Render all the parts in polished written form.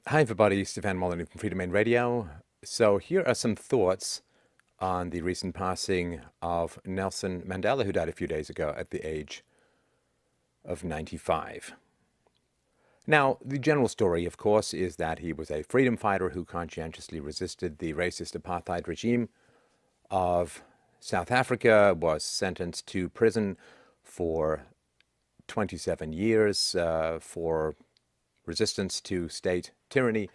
Hi, everybody. Stefan Molyneux from Freedomain Radio. So, here are some thoughts on the recent passing of Nelson Mandela, who died a few days ago at the age of 95. Now, the general story, of course, is that he was a freedom fighter who conscientiously resisted the racist apartheid regime of South Africa, was sentenced to prison for 27 years for resistance to state tyranny,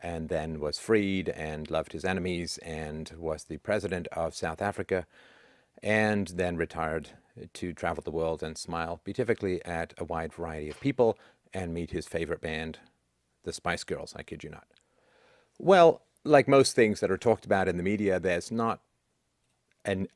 and then was freed and loved his enemies and was the president of South Africa, and then retired to travel the world and smile beatifically at a wide variety of people and meet his favorite band, the Spice Girls. I kid you not. Well, like most things that are talked about in the media, there's not an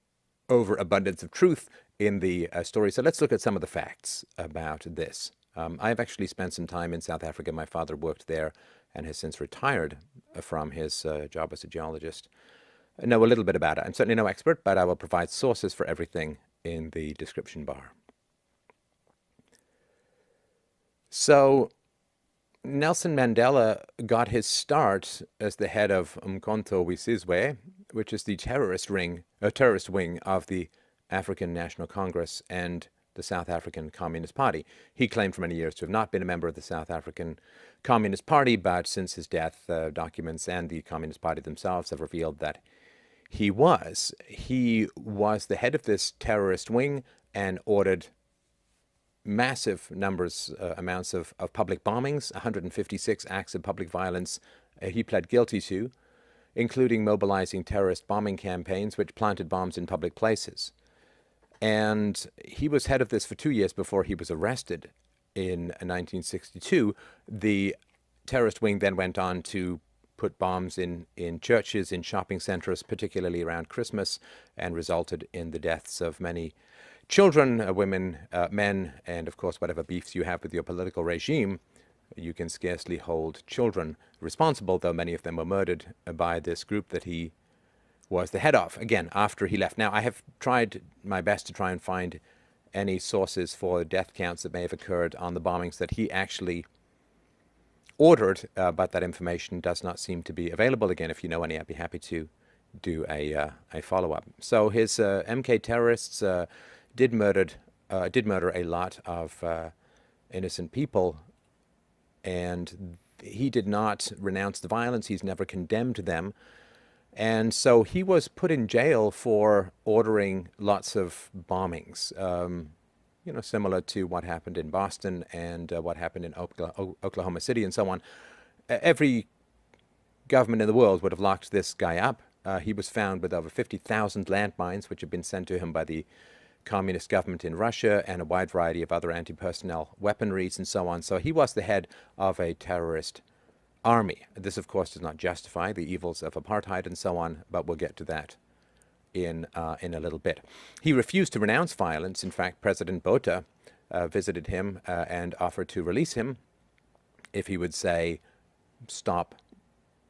overabundance of truth in the story. So let's look at some of the facts about this. I've actually spent some time in South Africa. My father worked there and has since retired from his job as a geologist. I know a little bit about it. I'm certainly no expert, but I will provide sources for everything in the description bar. So, Nelson Mandela got his start as the head of Umkhonto we Sizwe, which is the terrorist wing of the African National Congress and the South African Communist Party. He claimed for many years to have not been a member of the South African Communist Party, but since his death, documents and the Communist Party themselves have revealed that he was. He was the head of this terrorist wing and ordered massive amounts of public bombings, 156 acts of public violence he pled guilty to, including mobilizing terrorist bombing campaigns which planted bombs in public places. And he was head of this for 2 years before he was arrested in 1962. The terrorist wing then went on to put bombs in churches, in shopping centers, particularly around Christmas, and resulted in the deaths of many children, women, men, and of course, whatever beefs you have with your political regime, you can scarcely hold children responsible, though many of them were murdered by this group that he was the head of, again, after he left. Now, I have tried my best to try and find any sources for death counts that may have occurred on the bombings that he actually ordered, but that information does not seem to be available. Again, if you know any, I'd be happy to do a follow-up. So his MK terrorists did murder a lot of innocent people, and he did not renounce the violence. He's never condemned them. And so he was put in jail for ordering lots of bombings, similar to what happened in Boston and what happened in Oklahoma City and so on. Every government in the world would have locked this guy up. He was found with over 50,000 landmines, which had been sent to him by the communist government in Russia, and a wide variety of other anti-personnel weaponries and so on. So he was the head of a terrorist army. This, of course, does not justify the evils of apartheid and so on, but we'll get to that in a little bit. He refused to renounce violence. In fact, President Botha visited him and offered to release him if he would say, stop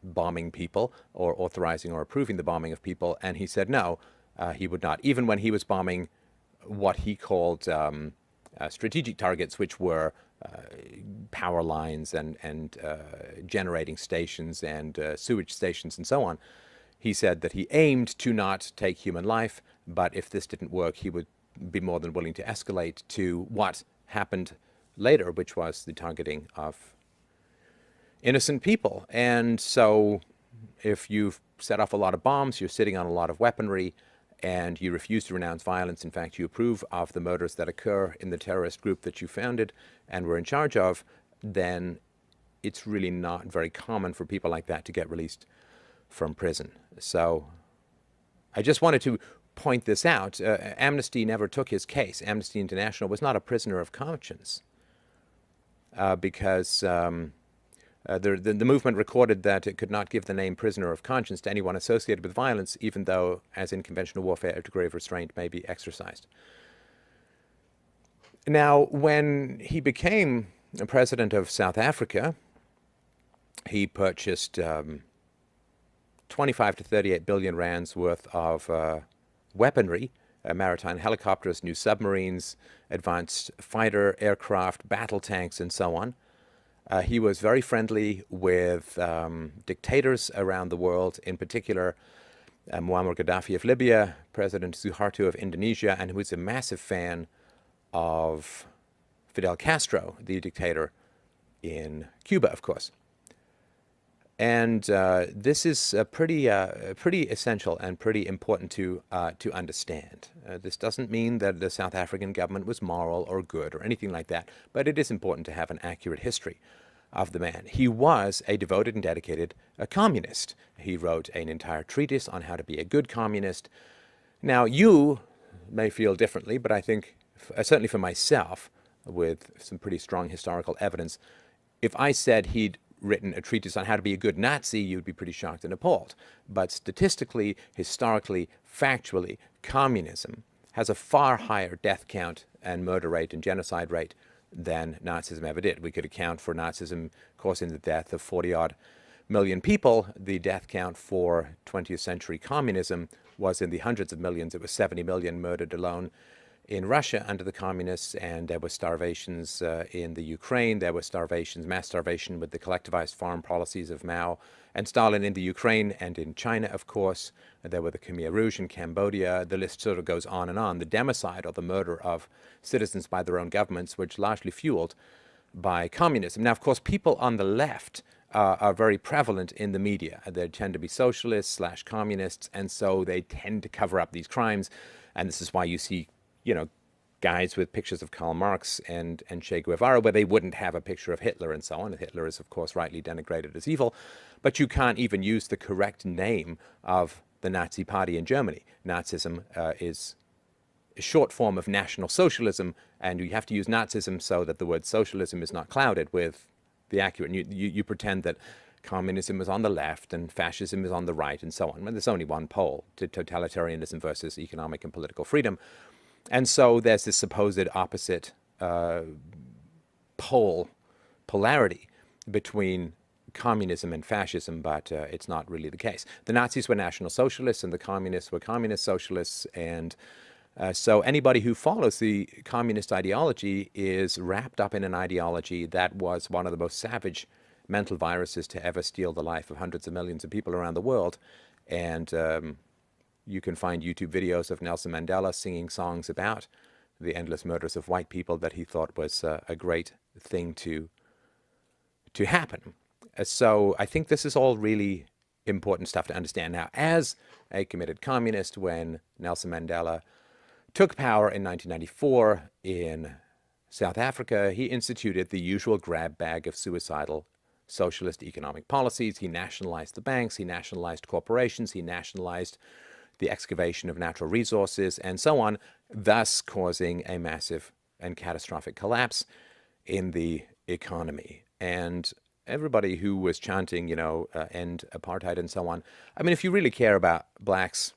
bombing people or authorizing or approving the bombing of people, and he said no, he would not, even when he was bombing what he called strategic targets, which were power lines and generating stations and sewage stations and so on. He said that he aimed to not take human life, but if this didn't work, he would be more than willing to escalate to what happened later, which was the targeting of innocent people. And so if you've set off a lot of bombs, you're sitting on a lot of weaponry, and you refuse to renounce violence, in fact, you approve of the murders that occur in the terrorist group that you founded and were in charge of, then it's really not very common for people like that to get released from prison. So I just wanted to point this out. Amnesty never took his case. Amnesty International was not a prisoner of conscience because the movement recorded that it could not give the name prisoner of conscience to anyone associated with violence, even though, as in conventional warfare, a degree of restraint may be exercised. Now, when he became president of South Africa, he purchased 25 to 38 billion rands worth of weaponry, maritime helicopters, new submarines, advanced fighter aircraft, battle tanks, and so on. He was very friendly with dictators around the world, in particular Muammar Gaddafi of Libya, President Suharto of Indonesia, and who was a massive fan of Fidel Castro, the dictator in Cuba, of course. And this is pretty essential and pretty important to understand. This doesn't mean that the South African government was moral or good or anything like that, but it is important to have an accurate history of the man. He was a devoted and dedicated communist. He wrote an entire treatise on how to be a good communist. Now, you may feel differently, but I think, certainly for myself, with some pretty strong historical evidence, if I said he'd written a treatise on how to be a good Nazi, you'd be pretty shocked and appalled. But statistically, historically, factually, communism has a far higher death count and murder rate and genocide rate than Nazism ever did. We could account for Nazism causing the death of 40-odd million people. The death count for 20th century communism was in the hundreds of millions. It was 70 million murdered alone in Russia under the communists, and there were starvations in the Ukraine. There were starvations, mass starvation with the collectivized farm policies of Mao and Stalin in the Ukraine and in China, of course. There were the Khmer Rouge in Cambodia. The list sort of goes on and on. The democide, or the murder of citizens by their own governments, which largely fueled by communism. Now, of course, people on the left are very prevalent in the media. They tend to be socialists / communists, and so they tend to cover up these crimes. And this is why you see, guys with pictures of Karl Marx and Che Guevara, where they wouldn't have a picture of Hitler and so on. And Hitler is, of course, rightly denigrated as evil. But you can't even use the correct name of the Nazi party in Germany. Nazism is a short form of National Socialism, and you have to use Nazism so that the word socialism is not clouded with the accurate. You pretend that communism is on the left and fascism is on the right and so on. When there's only one pole, to totalitarianism versus economic and political freedom. And so there's this supposed opposite polarity between communism and fascism, but it's not really the case. The Nazis were National Socialists and the communists were Communist Socialists, and so anybody who follows the communist ideology is wrapped up in an ideology that was one of the most savage mental viruses to ever steal the life of hundreds of millions of people around the world. And you can find YouTube videos of Nelson Mandela singing songs about the endless murders of white people that he thought was a great thing to happen. So I think this is all really important stuff to understand. Now, as a committed communist, when Nelson Mandela took power in 1994 in South Africa, he instituted the usual grab bag of suicidal socialist economic policies. He nationalized the banks, he nationalized corporations, he nationalized the excavation of natural resources, and so on, thus causing a massive and catastrophic collapse in the economy. And everybody who was chanting, end apartheid and so on, I mean, if you really care about blacks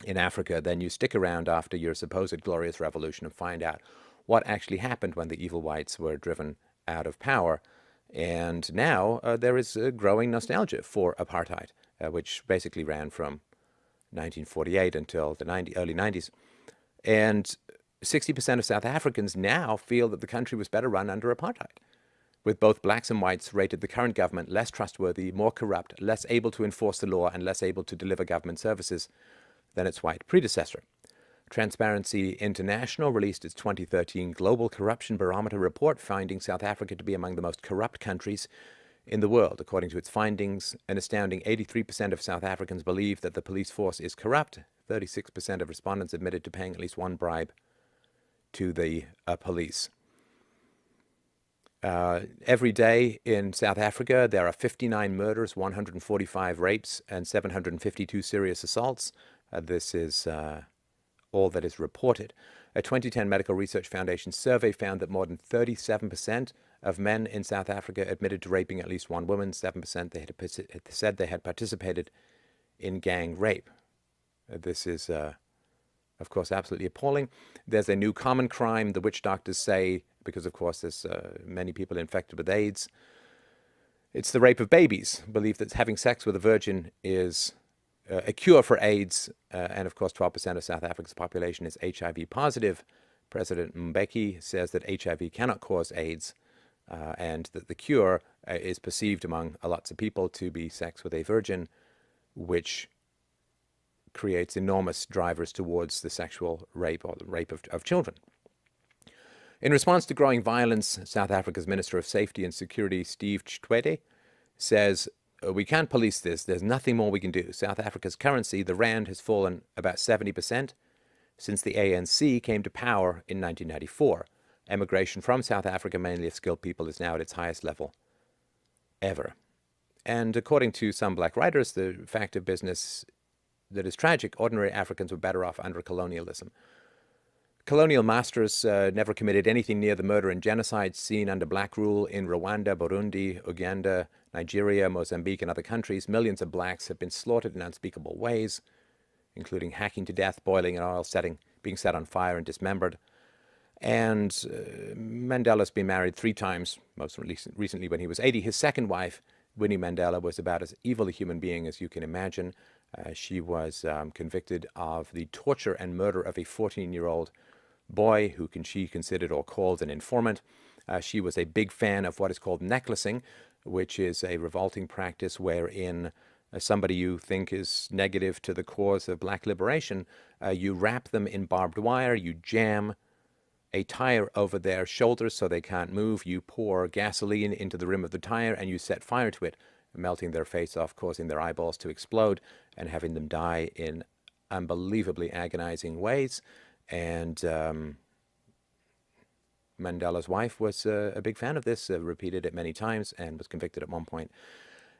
in Africa, then you stick around after your supposed glorious revolution and find out what actually happened when the evil whites were driven out of power. And now there is a growing nostalgia for apartheid, which basically ran from 1948 until the early 90s. And 60% of South Africans now feel that the country was better run under apartheid, with both blacks and whites rated the current government less trustworthy, more corrupt, less able to enforce the law, and less able to deliver government services than its white predecessor. Transparency International released its 2013 Global Corruption Barometer report, finding South Africa to be among the most corrupt countries in the world. According to its findings, an astounding 83% of South Africans believe that the police force is corrupt. 36% of respondents admitted to paying at least one bribe to the police. Every day in South Africa, there are 59 murders, 145 rapes, and 752 serious assaults. This is all that is reported. A 2010 Medical Research Foundation survey found that more than 37% of men in South Africa admitted to raping at least one woman. 7% they had said they had participated in gang rape. This is, of course, absolutely appalling. There's a new common crime, the witch doctors say, because, of course, there's many people infected with AIDS. It's the rape of babies. Believe that having sex with a virgin is a cure for AIDS. And, of course, 12% of South Africa's population is HIV positive. President Mbeki says that HIV cannot cause AIDS. and that the cure is perceived among lots of people to be sex with a virgin, which creates enormous drivers towards the sexual rape or the rape of children. In response to growing violence, South Africa's Minister of Safety and Security, Steve Chitwede, says, we can't police this. There's nothing more we can do. South Africa's currency, the rand, has fallen about 70% since the ANC came to power in 1994. Emigration from South Africa, mainly of skilled people, is now at its highest level ever. And according to some black writers, the fact of business that is tragic, ordinary Africans were better off under colonialism. Colonial masters never committed anything near the murder and genocide seen under black rule in Rwanda, Burundi, Uganda, Nigeria, Mozambique, and other countries. Millions of blacks have been slaughtered in unspeakable ways, including hacking to death, boiling in oil, being set on fire and dismembered. And Mandela's been married 3 times, most recently when he was 80. His second wife, Winnie Mandela, was about as evil a human being as you can imagine. She was convicted of the torture and murder of a 14-year-old boy who she considered or called an informant. She was a big fan of what is called necklacing, which is a revolting practice wherein somebody you think is negative to the cause of black liberation, you wrap them in barbed wire, you jam a tire over their shoulders so they can't move, you pour gasoline into the rim of the tire, and you set fire to it, melting their face off, causing their eyeballs to explode, and having them die in unbelievably agonizing ways. And Mandela's wife was a big fan of this, repeated it many times, and was convicted at one point.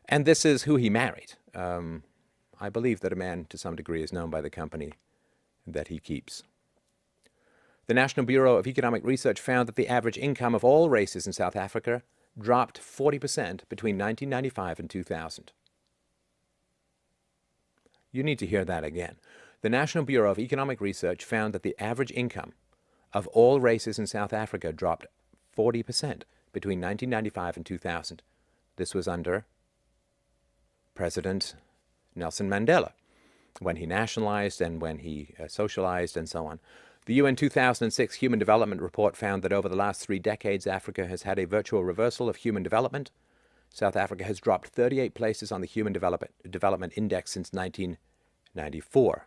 And this is who he married. I believe that a man, to some degree, is known by the company that he keeps. The National Bureau of Economic Research found that the average income of all races in South Africa dropped 40% between 1995 and 2000. You need to hear that again. The National Bureau of Economic Research found that the average income of all races in South Africa dropped 40% between 1995 and 2000. This was under President Nelson Mandela, when he nationalized and when he socialized and so on. The UN 2006 Human Development Report found that over the last 3 decades, Africa has had a virtual reversal of human development. South Africa has dropped 38 places on the Human Development Index since 1994.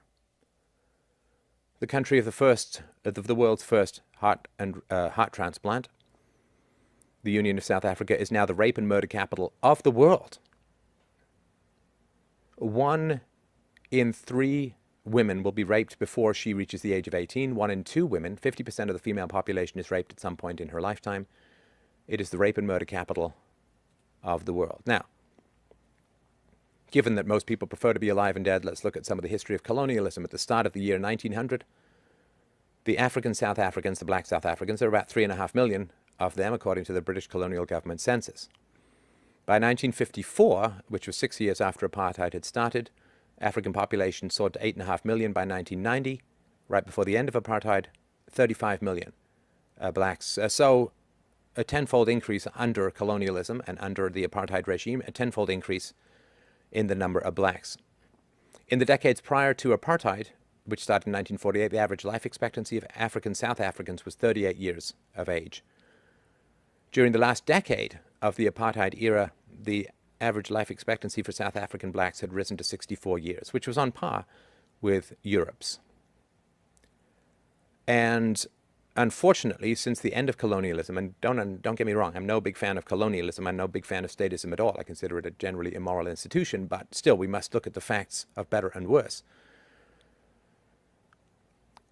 The country of the world's first heart transplant, the Union of South Africa, is now the rape and murder capital of the world. 1 in 3 women will be raped before she reaches the age of 18. 1 in 2 women, 50% of the female population, is raped at some point in her lifetime. It is the rape and murder capital of the world. Now, given that most people prefer to be alive and dead, let's look at some of the history of colonialism. At the start of the year 1900, the African South Africans, the black South Africans, there are about 3.5 million of them, according to the British colonial government census. By 1954, which was 6 years after apartheid had started, African population soared to 8.5 million. By 1990, right before the end of apartheid, 35 million blacks. So a tenfold increase under colonialism and under the apartheid regime, a tenfold increase in the number of blacks. In the decades prior to apartheid, which started in 1948, the average life expectancy of African South Africans was 38 years of age. During the last decade of the apartheid era, the average life expectancy for South African blacks had risen to 64 years, which was on par with Europe's. And unfortunately, since the end of colonialism, and don't get me wrong, I'm no big fan of colonialism, I'm no big fan of statism at all. I consider it a generally immoral institution, but still we must look at the facts of better and worse.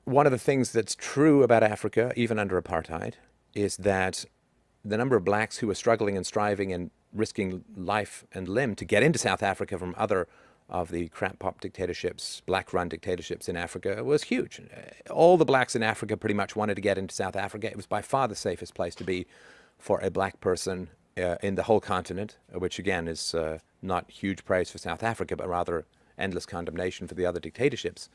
One of the things that's true about Africa, even under apartheid, is that the number of blacks who were struggling and striving and risking life and limb to get into South Africa from other of the crap pop dictatorships, black-run dictatorships in Africa, was huge. All the blacks in Africa pretty much wanted to get into South Africa. It was by far the safest place to be for a black person in the whole continent, which again is not huge praise for South Africa, but rather endless condemnation for the other dictatorships.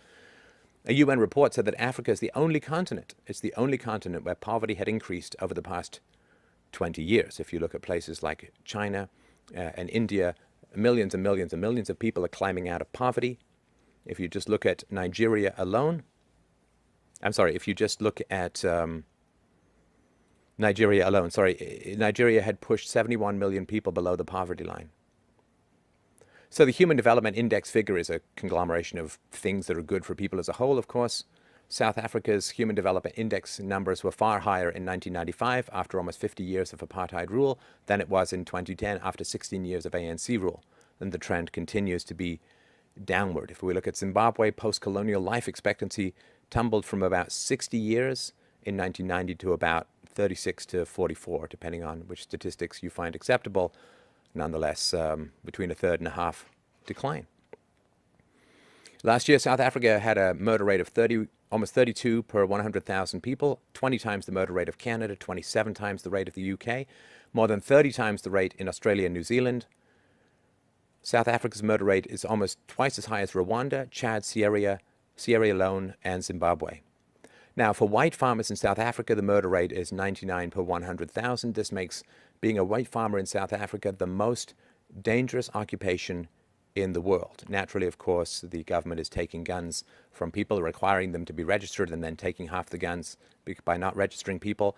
A UN report said that Africa is the only continent, it's the only continent where poverty had increased over the past 20 years. If you look at places like China and India, millions and millions and millions of people are climbing out of poverty. If you just look at Nigeria alone, if you just look at Nigeria alone, sorry, Nigeria had pushed 71 million people below the poverty line. So the Human Development Index figure is a conglomeration of things that are good for people as a whole, of course. South Africa's Human Development Index numbers were far higher in 1995, after almost 50 years of apartheid rule, than it was in 2010 after 16 years of ANC rule. And the trend continues to be downward. If we look at Zimbabwe, post-colonial life expectancy tumbled from about 60 years in 1990 to about 36 to 44, depending on which statistics you find acceptable. Nonetheless, between a third and a half decline. Last year, South Africa had a murder rate of almost 32 per 100,000 people, 20 times the murder rate of Canada, 27 times the rate of the UK, more than 30 times the rate in Australia and New Zealand. South Africa's murder rate is almost twice as high as Rwanda, Chad, Sierra Leone, and Zimbabwe. Now, for white farmers in South Africa, the murder rate is 99 per 100,000. This makes being a white farmer in South Africa the most dangerous occupation in the world. Naturally, of course, the government is taking guns from people, requiring them to be registered, and then taking half the guns by not registering people,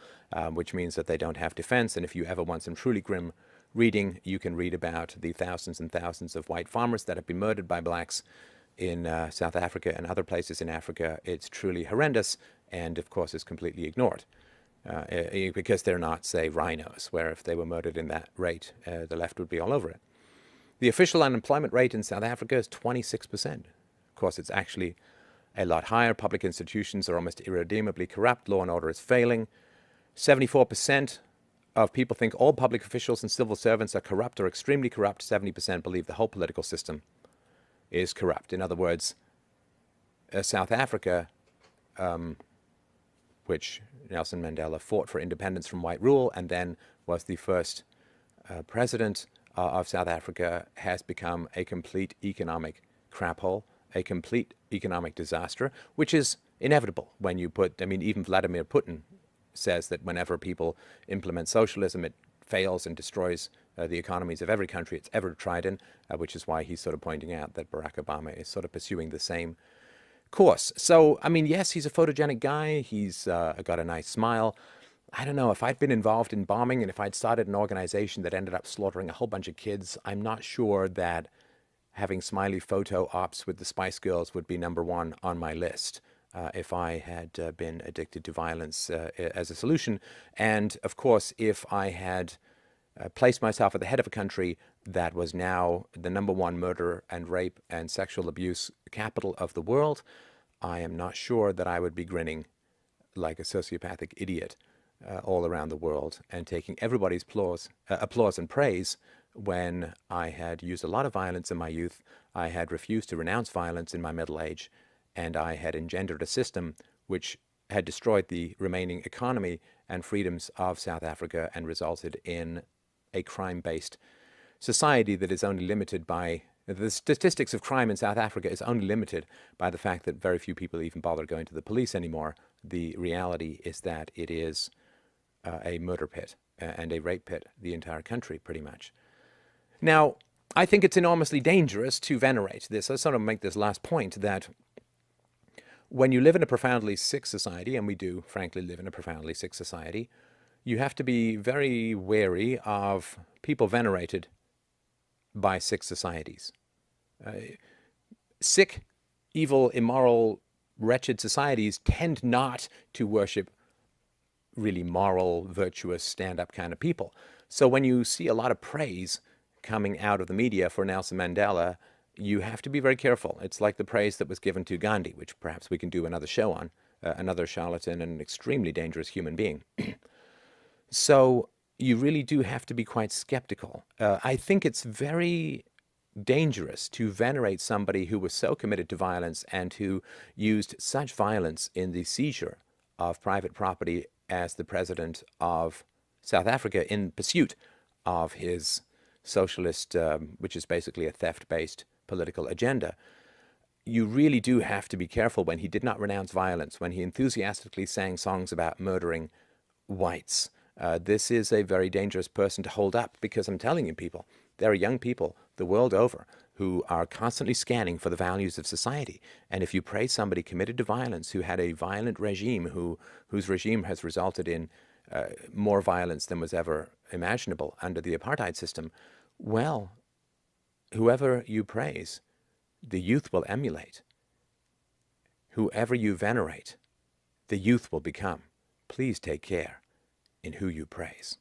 which means that they don't have defense. And if you ever want some truly grim reading, you can read about the thousands and thousands of white farmers that have been murdered by blacks in South Africa and other places in Africa. It's truly horrendous, and of course is completely ignored. Because they're not, say, rhinos, where if they were murdered in that rate, the left would be all over it. The official unemployment rate in South Africa is 26%. Of course, it's actually a lot higher. Public institutions are almost irredeemably corrupt. Law and order is failing. 74% of people think all public officials and civil servants are corrupt or extremely corrupt. 70% believe the whole political system is corrupt. In other words, South Africa, which Nelson Mandela fought for independence from white rule and then was the first president of South Africa, has become a complete economic crap hole, a complete economic disaster, which is inevitable when you even Vladimir Putin says that whenever people implement socialism, it fails and destroys the economies of every country it's ever tried in, which is why he's sort of pointing out that Barack Obama is sort of pursuing the same course. So, yes, he's a photogenic guy. He's got a nice smile. I don't know, if I'd been involved in bombing and if I'd started an organization that ended up slaughtering a whole bunch of kids, I'm not sure that having smiley photo ops with the Spice Girls would be number one on my list if I had been addicted to violence as a solution. And of course, if I had placed myself at the head of a country that was now the number one murder and rape and sexual abuse capital of the world, I am not sure that I would be grinning like a sociopathic idiot all around the world and taking everybody's applause and praise when I had used a lot of violence in my youth, I had refused to renounce violence in my middle age, and I had engendered a system which had destroyed the remaining economy and freedoms of South Africa and resulted in a crime-based society that is only limited by the statistics of crime in South Africa is only limited by the fact that very few people even bother going to the police anymore. The reality is that it is a murder pit and a rape pit, the entire country, pretty much. Now, I think it's enormously dangerous to venerate this. I sort of make this last point that when you live in a profoundly sick society, and we do, frankly, live in a profoundly sick society, you have to be very wary of people venerated by sick societies. Sick, evil, immoral, wretched societies tend not to worship really moral, virtuous, stand-up kind of people. So when you see a lot of praise coming out of the media for Nelson Mandela, you have to be very careful. It's like the praise that was given to Gandhi, which perhaps we can do another show on, another charlatan and an extremely dangerous human being. So you really do have to be quite skeptical. I think it's very dangerous to venerate somebody who was so committed to violence and who used such violence in the seizure of private property as the president of South Africa in pursuit of his socialist, which is basically a theft-based political agenda. You really do have to be careful when he did not renounce violence, when he enthusiastically sang songs about murdering whites. This is a very dangerous person to hold up, because I'm telling you, people, there are young people the world over who are constantly scanning for the values of society. And if you praise somebody committed to violence, who had a violent regime, whose regime has resulted in more violence than was ever imaginable under the apartheid system. Well, whoever you praise, the youth will emulate. Whoever you venerate, the youth will become. Please take care in who you praise.